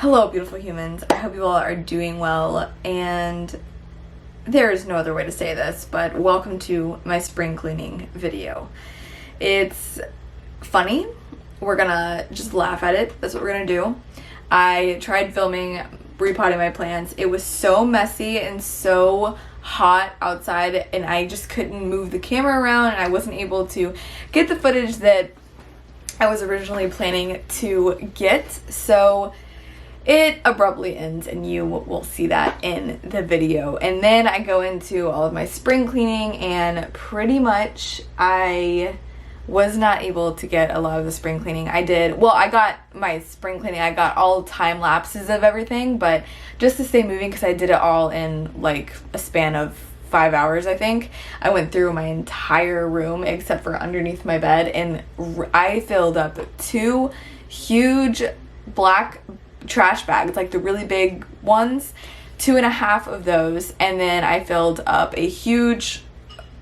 Hello, beautiful humans. I hope you all are doing well, and there is no other way to say this, but welcome to my spring cleaning video. It's funny. We're gonna just laugh at it. That's what we're gonna do. I tried filming repotting my plants. It was so messy and so hot outside, and I just couldn't move the camera around, and I wasn't able to get the footage that I was originally planning to get. So it abruptly ends, and you will see that in the video. And then I go into all of my spring cleaning, and pretty much I was not able to get a lot of the spring cleaning. I got my spring cleaning, I got all time lapses of everything, but just to stay moving, because I did it all in like a span of 5 hours, I think. I went through my entire room except for underneath my bed, and I filled up 2 huge black trash bags, like the really big ones, 2.5 of those, and then I filled up a huge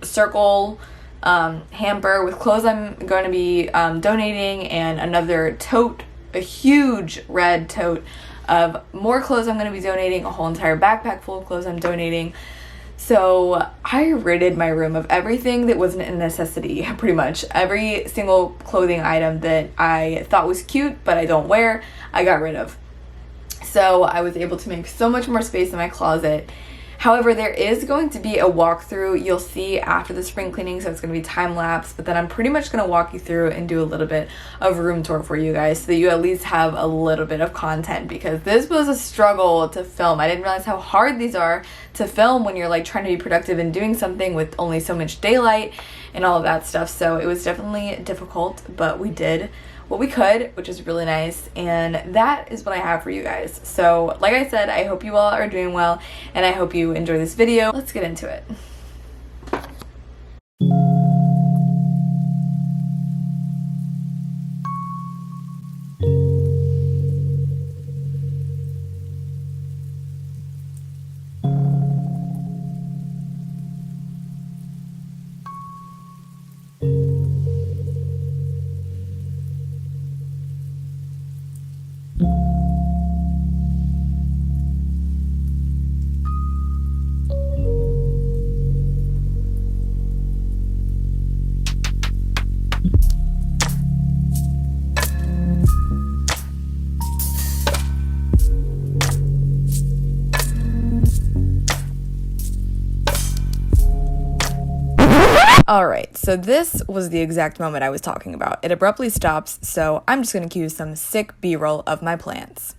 circle hamper with clothes I'm going to be donating, and another tote, a huge red tote of more clothes I'm going to be donating, a whole entire backpack full of clothes I'm donating. So I ridded my room of everything that wasn't a necessity, pretty much. Every single clothing item that I thought was cute but I don't wear, I got rid of. So I was able to make so much more space in my closet. However, there is going to be a walkthrough you'll see after the spring cleaning, so it's going to be time-lapse, but then I'm pretty much going to walk you through and do a little bit of room tour for you guys so that you at least have a little bit of content, because this was a struggle to film. I didn't realize how hard these are to film when you're like trying to be productive and doing something with only so much daylight and all of that stuff. So it was definitely difficult, but we did what we could, which is really nice, and that is what I have for you guys. So like I said, I hope you all are doing well, and I hope you enjoy this video. Let's get into it. Alright, so this was the exact moment I was talking about. It abruptly stops, so I'm just going to cue some sick B-roll of my plants.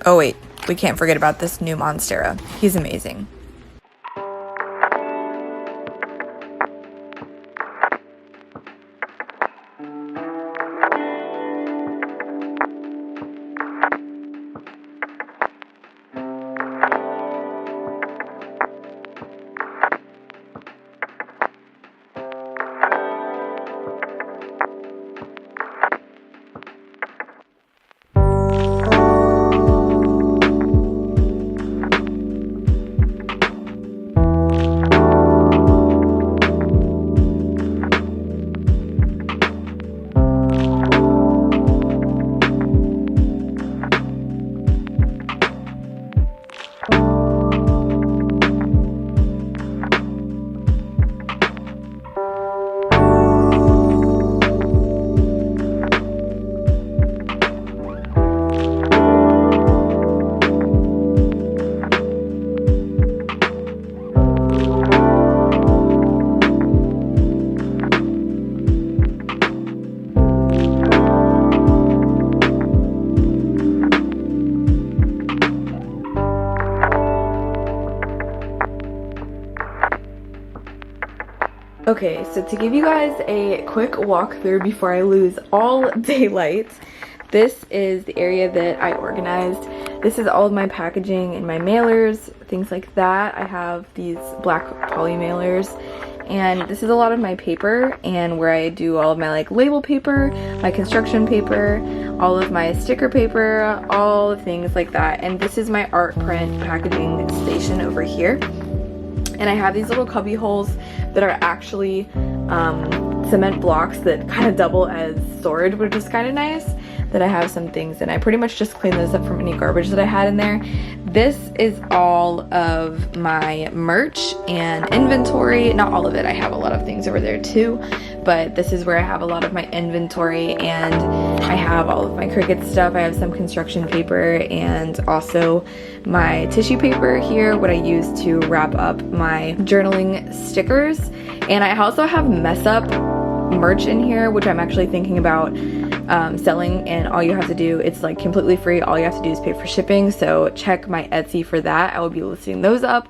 Oh wait, we can't forget about this new Monstera. He's amazing. Okay, so to give you guys a quick walkthrough before I lose all daylight, this is the area that I organized. This is all of my packaging and my mailers, things like that. I have these black poly mailers, and this is a lot of my paper and where I do all of my like label paper, my construction paper, all of my sticker paper, all things like that. And this is my art print packaging station over here. And I have these little cubby holes that are actually cement blocks that kind of double as storage, which is kind of nice, that I have some things in. I pretty much just cleaned those up from any garbage that I had in there. This is all of my merch and inventory. Not all of it, I have a lot of things over there too, but this is where I have a lot of my inventory, and I have all of my Cricut stuff. I have some construction paper and also my tissue paper here, what I use to wrap up my journaling stickers. And I also have mess up merch in here, which I'm actually thinking about selling, and all you have to do, it's like completely free, all you have to do is pay for shipping, so check my Etsy for that. I will be listing those up.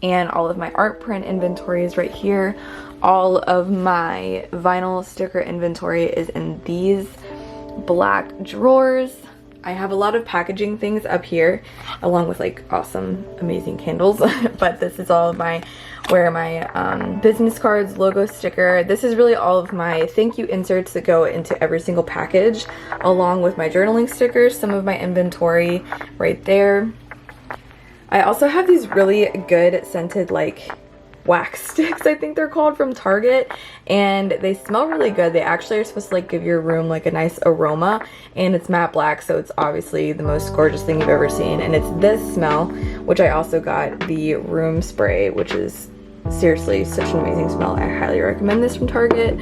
And all of my art print inventory is right here. All of my vinyl sticker inventory is in these black drawers. I have a lot of packaging things up here, along with like awesome, amazing candles. But this is all of my, where my business cards, logo sticker. This is really all of my thank you inserts that go into every single package, along with my journaling stickers, some of my inventory right there. I also have these really good scented like wax sticks, I think they're called, from Target, and they smell really good. They actually are supposed to like give your room like a nice aroma, and it's matte black, so it's obviously the most gorgeous thing you've ever seen. And it's this smell, which I also got the room spray, which is seriously such an amazing smell. I highly recommend this from Target.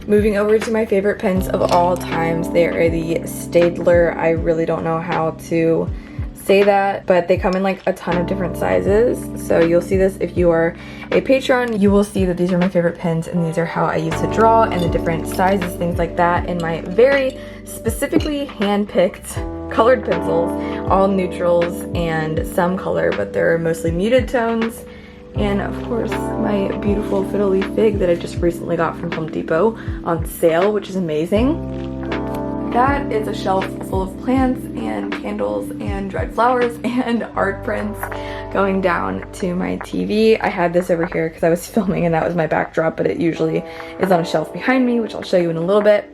Moving over to my favorite pens of all times, they are the Staedtler. I really don't know how to say that, but they come in like a ton of different sizes, so you'll see this if you are a Patreon. You will see that these are my favorite pens, and these are how I used to draw, and the different sizes, things like that, in my very specifically hand-picked colored pencils, all neutrals and some color, but they're mostly muted tones. And of course my beautiful fiddly fig that I just recently got from Home Depot on sale, which is amazing. That is a shelf full of plants and candles and dried flowers and art prints going down to my TV. I had this over here because I was filming and that was my backdrop, but it usually is on a shelf behind me, which I'll show you in a little bit.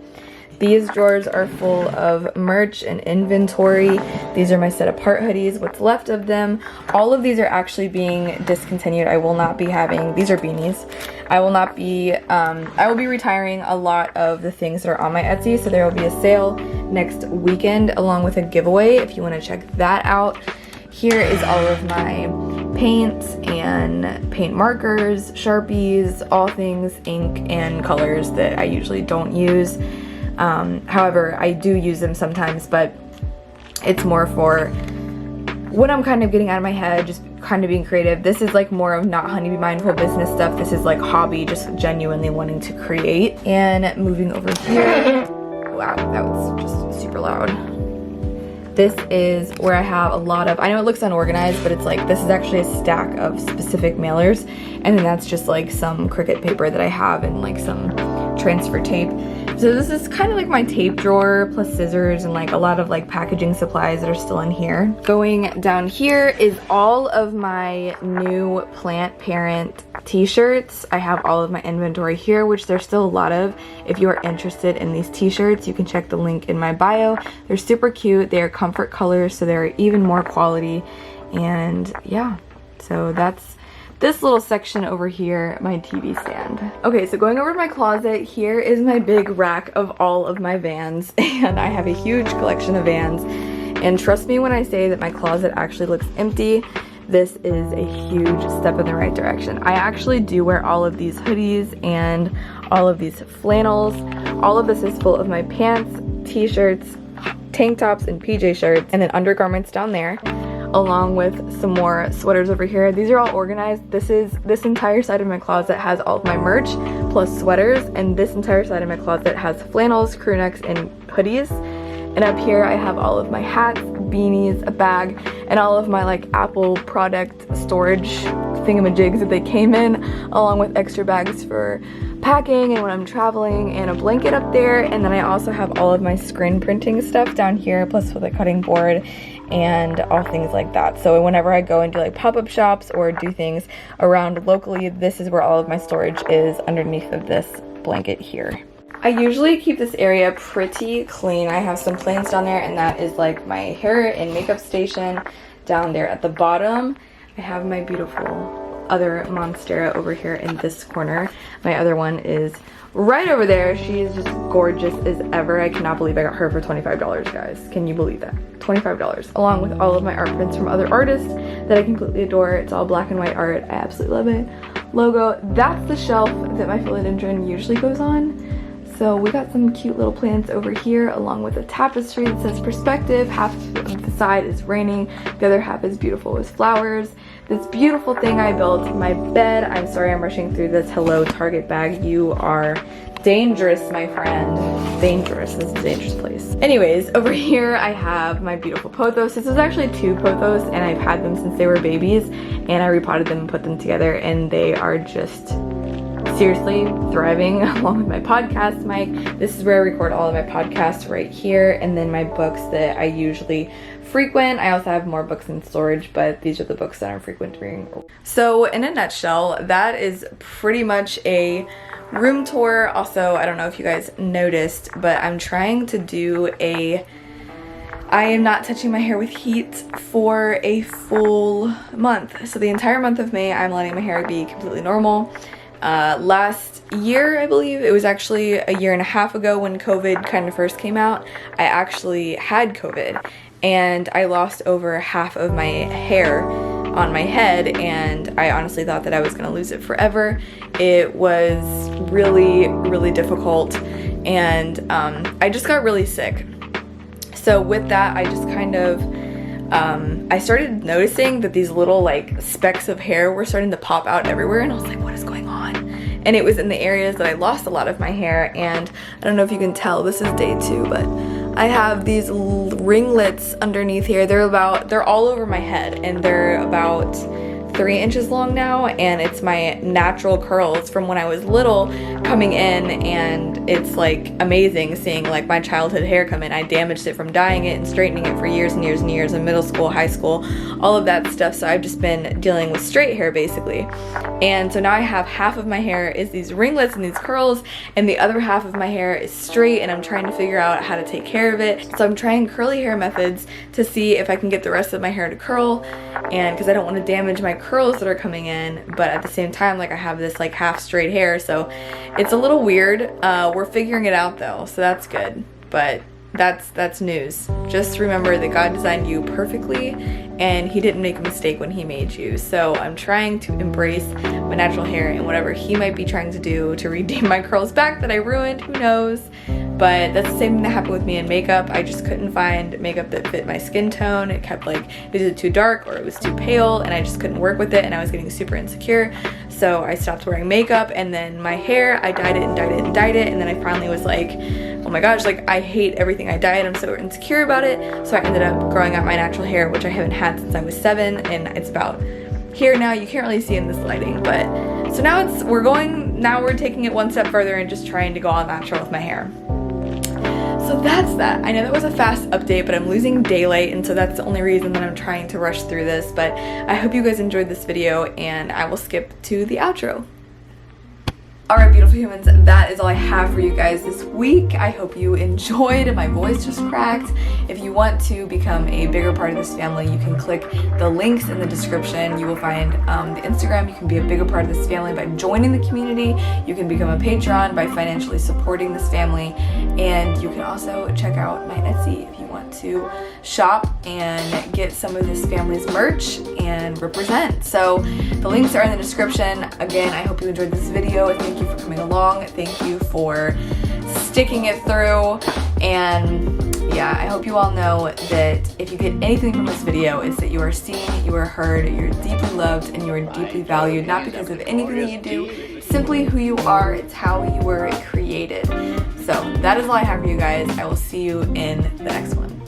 These drawers are full of merch and inventory. These are my set apart hoodies, what's left of them. All of these are actually being discontinued. I will not be having, these are beanies. I will not be, I will be retiring a lot of the things that are on my Etsy, so there will be a sale next weekend along with a giveaway if you want to check that out. Here is all of my paints and paint markers, Sharpies, all things ink and colors that I usually don't use. However, I do use them sometimes, but it's more for when I'm kind of getting out of my head, just kind of being creative. This is like more of not Honeybee Mindful business stuff. This is like hobby, just genuinely wanting to create. And moving over here, wow, that was just super loud. This is where I have a lot of, I know it looks unorganized, but it's like, this is actually a stack of specific mailers. And then that's just like some Cricut paper that I have and like some transfer tape. So this is kind of like my tape drawer plus scissors and like a lot of like packaging supplies that are still in here. Going down here is all of my new plant parent t-shirts. I have all of my inventory here, which there's still a lot of. If you are interested in these t-shirts, you can check the link in my bio. They're super cute. They are comfort colors, so they're even more quality. And yeah, so that's this little section over here, my TV stand. Okay, so going over to my closet, here is my big rack of all of my Vans, and I have a huge collection of Vans. And trust me when I say that my closet actually looks empty. This is a huge step in the right direction. I actually do wear all of these hoodies and all of these flannels. All of this is full of my pants, t-shirts, tank tops, and PJ shirts, and then undergarments down there, along with some more sweaters over here. These are all organized. This entire side of my closet has all of my merch plus sweaters, and this entire side of my closet has flannels, crew necks, and hoodies. And up here I have all of my hats, beanies, a bag, and all of my like Apple product storage thingamajigs that they came in, along with extra bags for packing and when I'm traveling, and a blanket up there. And then I also have all of my screen printing stuff down here, plus with a cutting board and all things like that. So whenever I go and do like pop-up shops or do things around locally, this is where all of my storage is, underneath of this blanket here. I usually keep this area pretty clean. I have some plants down there, and that is like my hair and makeup station down there at the bottom. I have my beautiful other monstera over here in this corner. My other one is right over there. She is just gorgeous as ever. I cannot believe I got her for $25, guys. Can you believe that? $25, along with all of my art prints from other artists that I completely adore. It's all black and white art. I absolutely love it. Logo, that's the shelf that my philodendron usually goes on. So we got some cute little plants over here, along with a tapestry that says perspective. Half of the side is raining, the other half is beautiful with flowers. This beautiful thing I built, my bed. I'm sorry I'm rushing through this. Hello, Target bag. You are dangerous, my friend. Dangerous. This is a dangerous place. Anyways, over here I have my beautiful pothos. This is actually 2 pothos, and I've had them since they were babies, and I repotted them and put them together, and they are just seriously thriving, along with my podcast mic. This is where I record all of my podcasts, right here, and then my books that I usually frequent. I also have more books in storage, but these are the books that I'm frequenting. So in a nutshell, that is pretty much a room tour. Also, I don't know if you guys noticed, but I'm trying to do I am not touching my hair with heat for a full month. So the entire month of May, I'm letting my hair be completely normal. Last year, I believe, it was actually a year and a half ago when COVID kind of first came out, I actually had COVID, and I lost over half of my hair on my head, and I honestly thought that I was going to lose it forever. It was really, really difficult, and I just got really sick. So with that, I just kind of I started noticing that these little like specks of hair were starting to pop out everywhere, and I was like, what is going on? And it was in the areas that I lost a lot of my hair, and I don't know if you can tell, this is day 2, but I have these ringlets underneath here. They're all over my head, and they're about 3 inches long now, and it's my natural curls from when I was little coming in, and it's like amazing seeing like my childhood hair come in. I damaged it from dyeing it and straightening it for years and years and years in middle school, high school, all of that stuff. So I've just been dealing with straight hair basically. And so now I have half of my hair is these ringlets and these curls, and the other half of my hair is straight, and I'm trying to figure out how to take care of it. So I'm trying curly hair methods to see if I can get the rest of my hair to curl, and because I don't want to damage my curls that are coming in, but at the same time, like, I have this like half straight hair, so it's a little weird. We're figuring it out though, so that's good. But that's news. Just remember that God designed you perfectly, and he didn't make a mistake when he made you. So I'm trying to embrace my natural hair, and whatever he might be trying to do to redeem my curls back that I ruined, who knows. But that's the same thing that happened with me in makeup. I just couldn't find makeup that fit my skin tone. It kept like, is it too dark or it was too pale, and I just couldn't work with it, and I was getting super insecure. So I stopped wearing makeup, and then my hair, I dyed it and dyed it and dyed it, and then I finally was like, oh my gosh, like, I hate everything I dyed. I'm so insecure about it. So I ended up growing out my natural hair, which I haven't had since I was 7, and it's about here now. You can't really see in this lighting, but so now we're taking it one step further and just trying to go all natural with my hair. So that's that. I know that was a fast update, but I'm losing daylight, and so that's the only reason that I'm trying to rush through this. But I hope you guys enjoyed this video, and I will skip to the outro. Alright, beautiful humans, that is all I have for you guys this week. I hope you enjoyed. My voice just cracked. If you want to become a bigger part of this family, you can click the links in the description. You will find the Instagram. You can be a bigger part of this family by joining the community. You can become a Patreon by financially supporting this family. And you can also check out my Etsy if you want to shop and get some of this family's merch and represent. So the links are in the description. Again, I hope you enjoyed this video. Thank you for coming along. Thank you for sticking it through. And yeah, I hope you all know that if you get anything from this video, it's that you are seen, you are heard, you're deeply loved, and you are deeply valued, not because of anything that you do, simply who you are. It's how you were created. So that is all I have for you guys. I will see you in the next one.